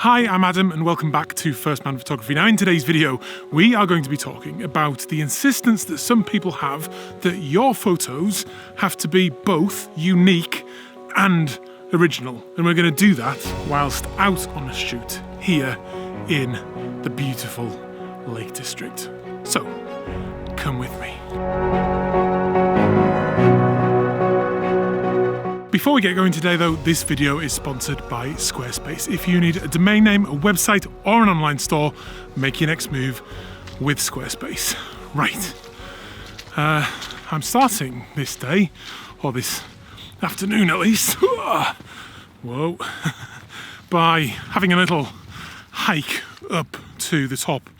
Hi, I'm Adam and welcome back to First Man Photography. Now in today's video, we are going to be talking about the insistence that some people have that your photos have to be both unique and original. And we're going to do that whilst out on a shoot here in the beautiful Lake District. So, come with me. Before we get going today though, this video is sponsored by Squarespace. If you need a domain name, a website or an online store, make your next move with Squarespace. Right, I'm starting this day, or this afternoon at least, whoa, by having a little hike up to the top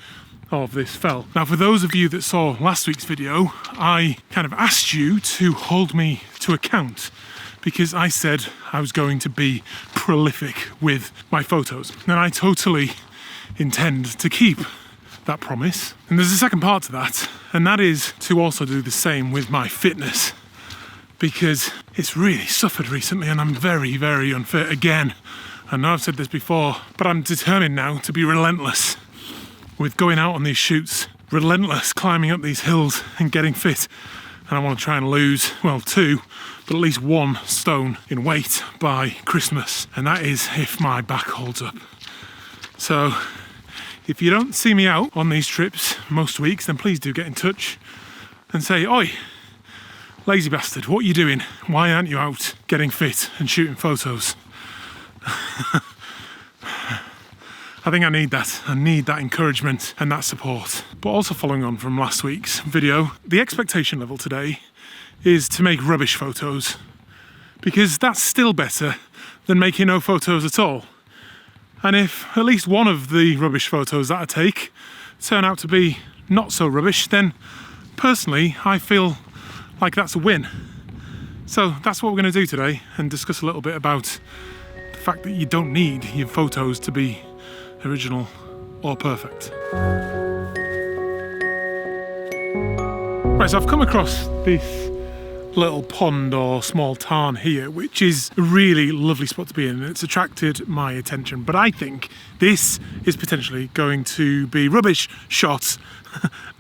of this fell. Now for those of you that saw last week's video, I kind of asked you to hold me to account because I said I was going to be prolific with my photos. And I totally intend to keep that promise. And there's a second part to that, and that is to also do the same with my fitness, because it's really suffered recently and I'm very, very unfit again. I know I've said this before, but I'm determined now to be relentless with going out on these shoots, relentless climbing up these hills and getting fit. And I want to try and lose, well, 2, but at least 1 stone in weight by Christmas. And that is if my back holds up. So if you don't see me out on these trips most weeks, then please do get in touch and say, "Oi, lazy bastard, what are you doing? Why aren't you out getting fit and shooting photos?" I think I need that. I need that encouragement and that support. But also following on from last week's video, the expectation level today is to make rubbish photos, because that's still better than making no photos at all. And if at least one of the rubbish photos that I take turn out to be not so rubbish, then personally I feel like that's a win. So that's what we're going to do today, and discuss a little bit about the fact that you don't need your photos to be original or perfect. Right, so I've come across this little pond or small tarn here, which is a really lovely spot to be in, and it's attracted my attention. But I think this is potentially going to be rubbish shot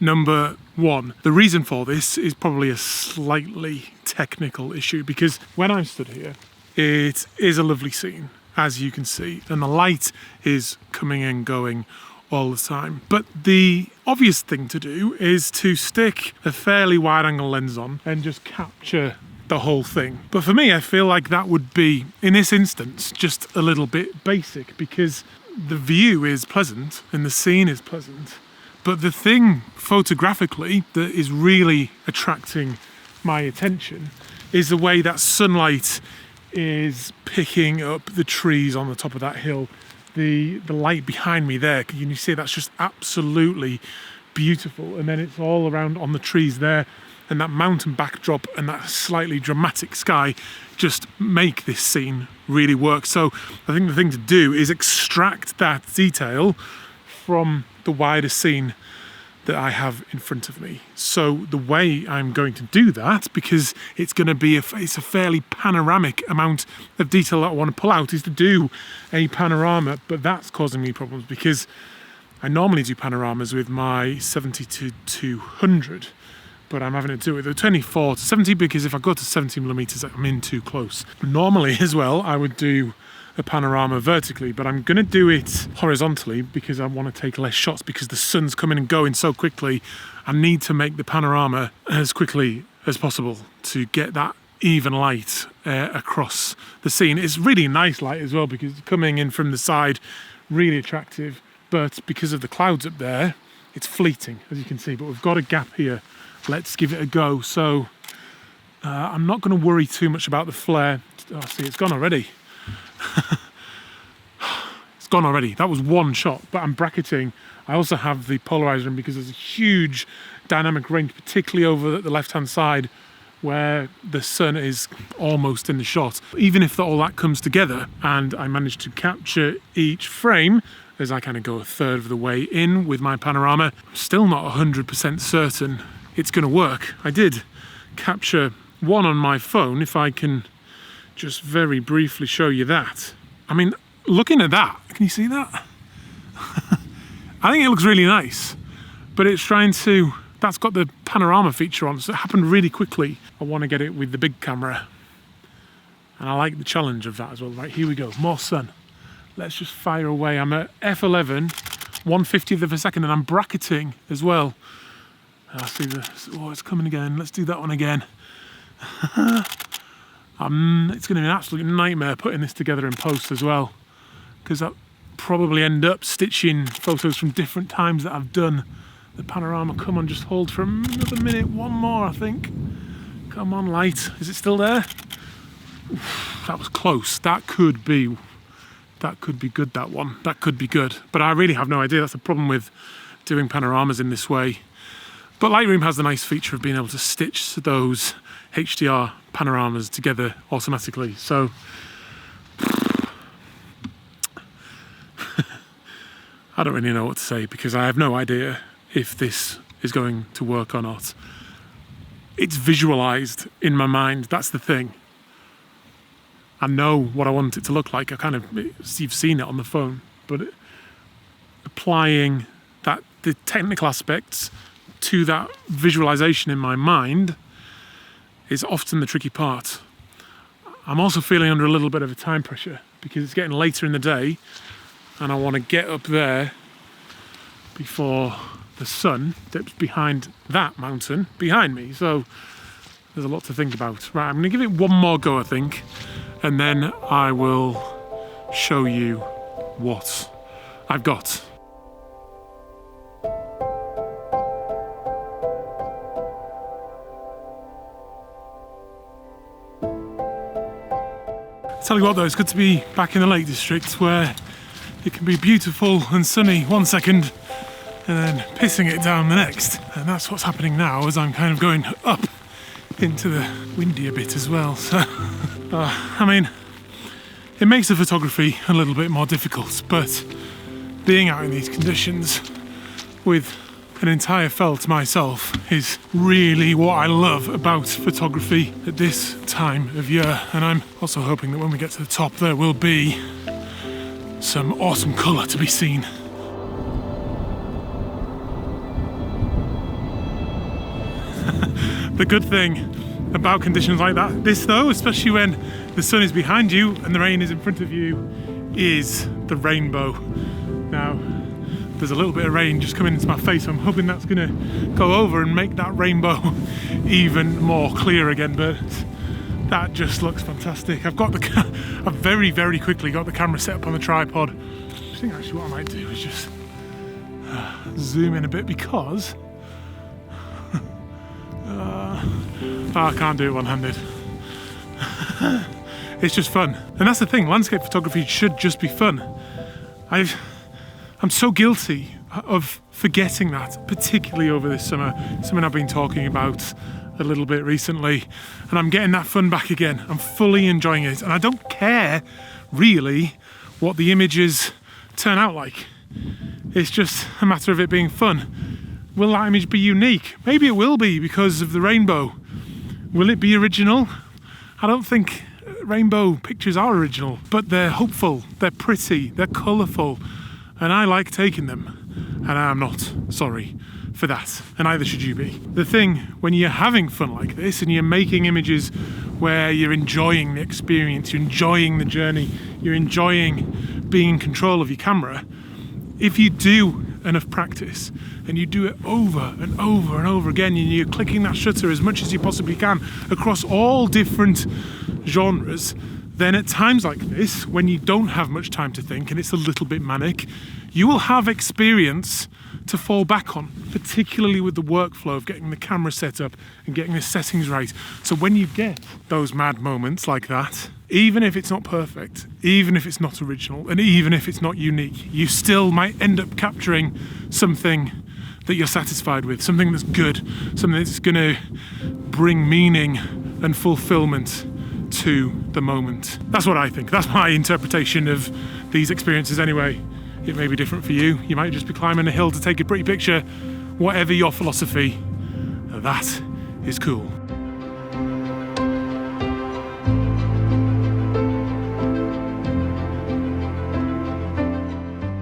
number 1. The reason for this is probably a slightly technical issue, because when I'm stood here, it is a lovely scene, as you can see, and the light is coming and going all the time. But the obvious thing to do is to stick a fairly wide angle lens on and just capture the whole thing. But for me, I feel like that would be, in this instance, just a little bit basic, because the view is pleasant and the scene is pleasant. But the thing photographically that is really attracting my attention is the way that sunlight is picking up the trees on the top of that hill. The light behind me there, can you see that's just absolutely beautiful, and then it's all around on the trees there, and that mountain backdrop and that slightly dramatic sky just make this scene really work. So I think the thing to do is extract that detail from the wider scene that I have in front of me. So the way I'm going to do that, because it's going to be it's a fairly panoramic amount of detail that I want to pull out, is to do a panorama. But that's causing me problems, because I normally do panoramas with my 70-200, but I'm having to do it with the 24-70, because if I go to 70mm, I'm in too close. Normally as well, I would do a panorama vertically, but I'm going to do it horizontally because I want to take less shots, because the sun's coming and going so quickly. I need to make the panorama as quickly as possible to get that even light across the scene. It's really nice light as well, because it's coming in from the side, really attractive, but because of the clouds up there, it's fleeting, as you can see. But we've got a gap here. Let's give it a go. So I'm not going to worry too much about the flare. Oh, see, it's gone already. It's gone already. That was one shot, but I'm bracketing. I also have the polarizer in, because there's a huge dynamic range, particularly over the left-hand side where the sun is almost in the shot. Even if all that comes together and I manage to capture each frame as I kind of go a third of the way in with my panorama, I'm still not 100% certain it's going to work. I did capture one on my phone, if I can just very briefly show you that. I mean, looking at that, can you see that? I think it looks really nice, but it's trying to, that's got the panorama feature on, so it happened really quickly. I want to get it with the big camera. And I like the challenge of that as well. Right, here we go, more sun. Let's just fire away. I'm at f11, 1/50th of a second, and I'm bracketing as well. I'll see this. Oh, it's coming again. Let's do that one again. It's going to be an absolute nightmare putting this together in post as well, because I'll probably end up stitching photos from different times that I've done the panorama. Come on, just hold for another minute. One more, I think. Come on, light. Is it still there? Oof, that was close. That could be good, that one. That could be good. But I really have no idea. That's the problem with doing panoramas in this way. But Lightroom has the nice feature of being able to stitch those HDR panoramas together automatically. So I don't really know what to say, because I have no idea if this is going to work or not. It's visualized in my mind. That's the thing. I know what I want it to look like. You've seen it on the phone, but applying the technical aspects to that visualization in my mind is often the tricky part. I'm also feeling under a little bit of a time pressure, because it's getting later in the day and I want to get up there before the sun dips behind that mountain behind me. So there's a lot to think about. Right, I'm going to give it one more go, I think, and then I will show you what I've got. Tell you what though, it's good to be back in the Lake District, where it can be beautiful and sunny one second and then pissing it down the next. And that's what's happening now, as I'm kind of going up into the windier bit as well. So, I mean, it makes the photography a little bit more difficult, but being out in these conditions with an entire fell to myself is really what I love about photography at this time of year. And I'm also hoping that when we get to the top there will be some awesome colour to be seen. The good thing about conditions like this though, especially when the sun is behind you and the rain is in front of you, is the rainbow. Now, there's a little bit of rain just coming into my face, so I'm hoping that's going to go over and make that rainbow even more clear again, but that just looks fantastic. I've very, very quickly got the camera set up on the tripod. I think actually what I might do is just zoom in a bit, because I can't do it one-handed. It's just fun. And that's the thing, landscape photography should just be fun. I'm so guilty of forgetting that, particularly over this summer. Something I've been talking about a little bit recently, and I'm getting that fun back again. I'm fully enjoying it, and I don't care really what the images turn out like. It's just a matter of it being fun. Will that image be unique? Maybe it will be because of the rainbow. Will it be original? I don't think rainbow pictures are original, but they're hopeful, they're pretty, they're colourful, and I like taking them, and I'm not sorry for that, and neither should you be. The thing, when you're having fun like this and you're making images where you're enjoying the experience, you're enjoying the journey, you're enjoying being in control of your camera, if you do enough practice and you do it over and over and over again, and you're clicking that shutter as much as you possibly can across all different genres, then at times like this, when you don't have much time to think and it's a little bit manic, you will have experience to fall back on, particularly with the workflow of getting the camera set up and getting the settings right. So when you get those mad moments like that, even if it's not perfect, even if it's not original, and even if it's not unique, you still might end up capturing something that you're satisfied with, something that's good, something that's going to bring meaning and fulfillment to the moment. That's what I think. That's my interpretation of these experiences anyway. It may be different for you. You might just be climbing a hill to take a pretty picture. Whatever your philosophy, that is cool.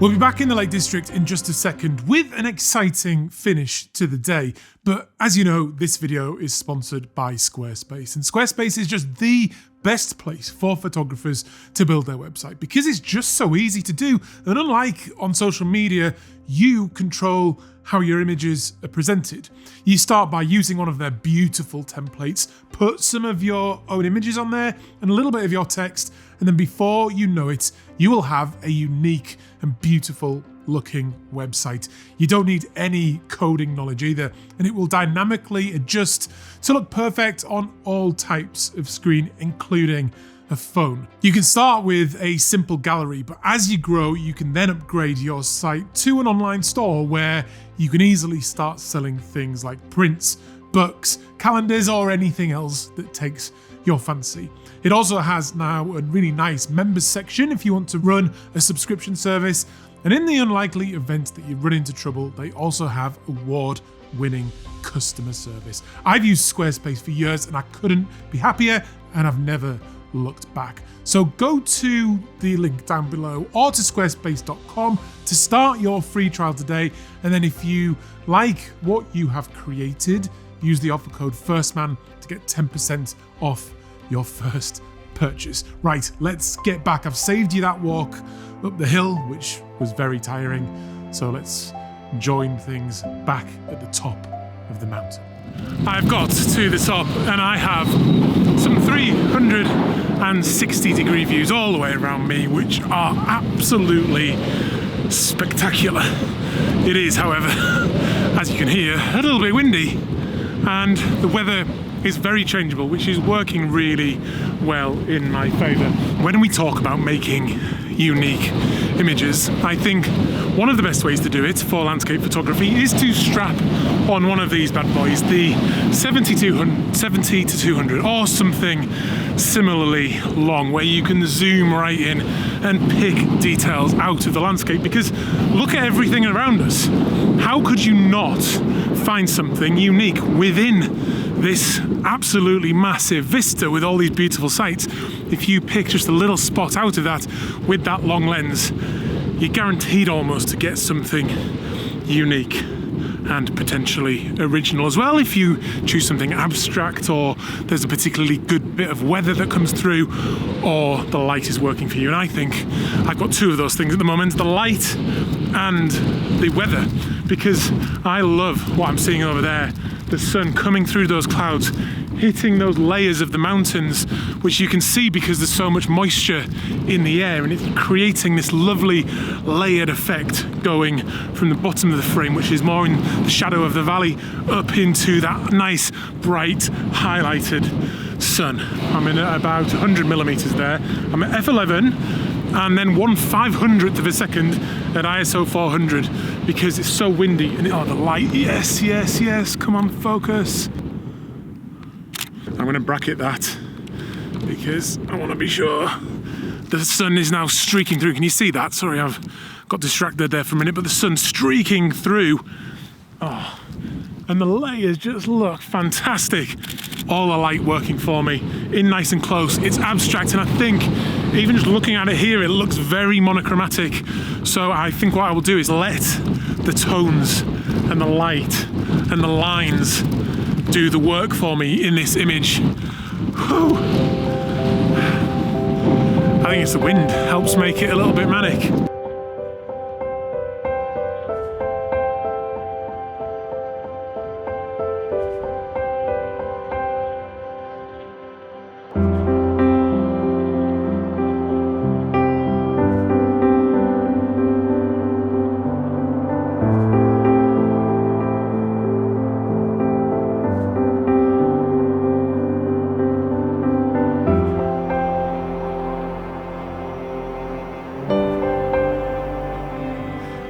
We'll be back in the Lake District in just a second with an exciting finish to the day. But as you know, this video is sponsored by Squarespace. And Squarespace is just the best place for photographers to build their website because it's just so easy to do. And unlike on social media, you control how your images are presented. You start by using one of their beautiful templates, put some of your own images on there and a little bit of your text, and then before you know it, you will have a unique and beautiful looking website. You don't need any coding knowledge either, and it will dynamically adjust to look perfect on all types of screen, including a phone. You can start with a simple gallery, but as you grow, you can then upgrade your site to an online store where you can easily start selling things like prints, books, calendars, or anything else that takes your fancy. It also has now a really nice members section if you want to run a subscription service. And in the unlikely event that you run into trouble, they also have award-winning customer service. I've used Squarespace for years and I couldn't be happier, and I've never looked back. So go to the link down below or to squarespace.com to start your free trial today. And then if you like what you have created, use the offer code FIRSTMAN to get 10% off your first purchase. Right, let's get back. I've saved you that walk up the hill, which was very tiring. So let's join things back at the top of the mountain. I've got to the top and I have some 360 degree views all the way around me, which are absolutely spectacular. It is, however, as you can hear, a little bit windy, and the weather is very changeable, which is working really well in my favour. When we talk about making unique images, I think one of the best ways to do it for landscape photography is to strap on one of these bad boys, the 70 to 200 or something similarly long, where you can zoom right in and pick details out of the landscape, because look at everything around us. How could you not find something unique within this absolutely massive vista with all these beautiful sights? If you pick just a little spot out of that with that long lens, you're guaranteed almost to get something unique and potentially original as well. If you choose something abstract, or there's a particularly good bit of weather that comes through, or the light is working for you. And I think I've got two of those things at the moment, the light and the weather, because I love what I'm seeing over there. The sun coming through those clouds, hitting those layers of the mountains, which you can see because there's so much moisture in the air, and it's creating this lovely layered effect going from the bottom of the frame, which is more in the shadow of the valley, up into that nice, bright, highlighted sun. I'm in at about 100 millimeters there. I'm at f11, and then 1/500th of a second at ISO 400 because it's so windy. And oh, the light, yes, yes, yes, come on, focus. I'm going to bracket that because I want to be sure. The sun is now streaking through. Can you see that? Sorry, I've got distracted there for a minute, but the sun's streaking through. Oh, and the layers just look fantastic. All the light working for me, in nice and close. It's abstract, and I think even just looking at it here, it looks very monochromatic. So I think what I will do is let the tones and the light and the lines do the work for me in this image. Whew. I think it's the wind helps make it a little bit manic.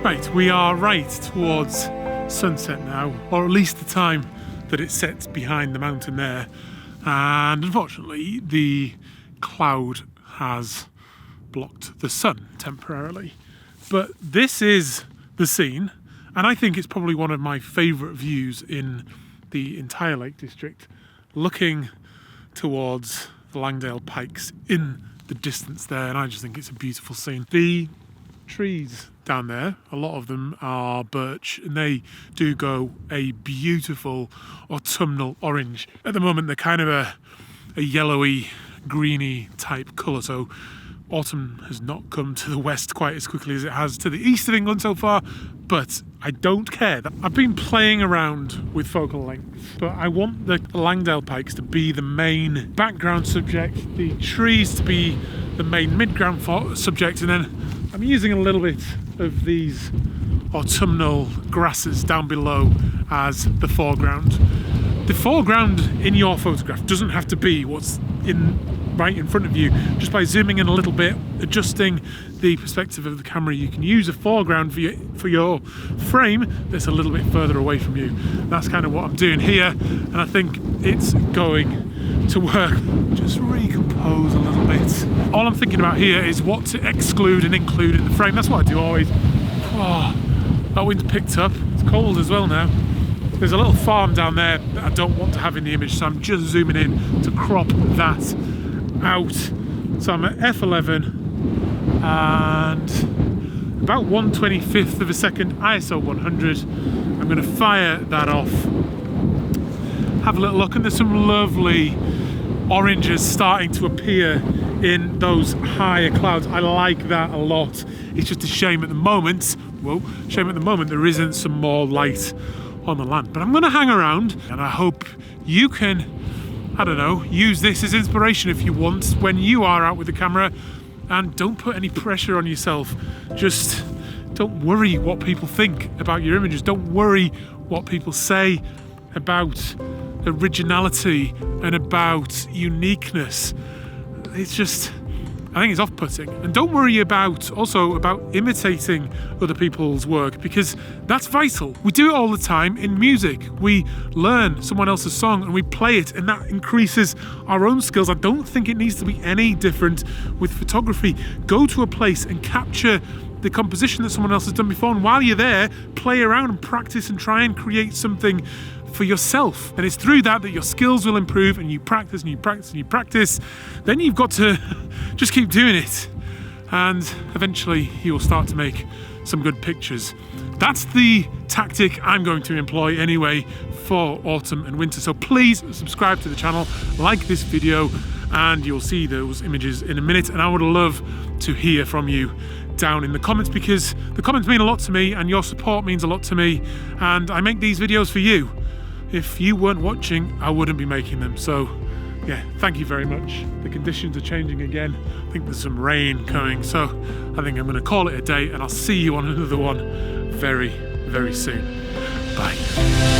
Right, we are right towards sunset now, or at least the time that it sets behind the mountain there. And unfortunately, the cloud has blocked the sun temporarily. But this is the scene, and I think it's probably one of my favourite views in the entire Lake District, looking towards the Langdale Pikes in the distance there, and I just think it's a beautiful scene. The trees down there. A lot of them are birch, and they do go a beautiful autumnal orange. At the moment, they're kind of a yellowy, greeny type colour, so autumn has not come to the west quite as quickly as it has to the east of England so far, but I don't care. I've been playing around with focal lengths, but I want the Langdale pikes to be the main background subject, the trees to be the main midground subject, and then I'm using a little bit of these autumnal grasses down below as the foreground. The foreground in your photograph doesn't have to be what's right in front of you. Just by zooming in a little bit, adjusting the perspective of the camera, you can use a foreground for your frame that's a little bit further away from you. That's kind of what I'm doing here, and I think it's going to work. Just recompose a little bit. All I'm thinking about here is what to exclude and include in the frame. That's what I do always. Oh, that wind's picked up. It's cold as well now. There's a little farm down there that I don't want to have in the image, so I'm just zooming in to crop that out. So I'm at f11 and about 1/25 of a second, ISO 100. I'm going to fire that off. Have a little look, and there's some lovely oranges starting to appear in those higher clouds. I like that a lot. It's just a shame at the moment, there isn't some more light on the land. But I'm going to hang around, and I hope you can, I don't know, use this as inspiration if you want when you are out with the camera. And don't put any pressure on yourself. Just don't worry what people think about your images. Don't worry what people say about originality and about uniqueness. It's just, I think it's off-putting. And don't worry about imitating other people's work, because that's vital. We do it all the time in music. We learn someone else's song and we play it, and that increases our own skills. I don't think it needs to be any different with photography. Go to a place and capture the composition that someone else has done before, and while you're there, play around and practice and try and create something for yourself. And it's through that your skills will improve, and you practice and you practice and you practice. Then you've got to just keep doing it, and eventually you will start to make some good pictures. That's the tactic I'm going to employ anyway for autumn and winter. So please subscribe to the channel, like this video, and you'll see those images in a minute. And I would love to hear from you down in the comments, because the comments mean a lot to me and your support means a lot to me, and I make these videos for you. If you weren't watching, I wouldn't be making them. So yeah, thank you very much. The conditions are changing again. I think there's some rain coming, so I think I'm going to call it a day, and I'll see you on another one very, very soon. Bye.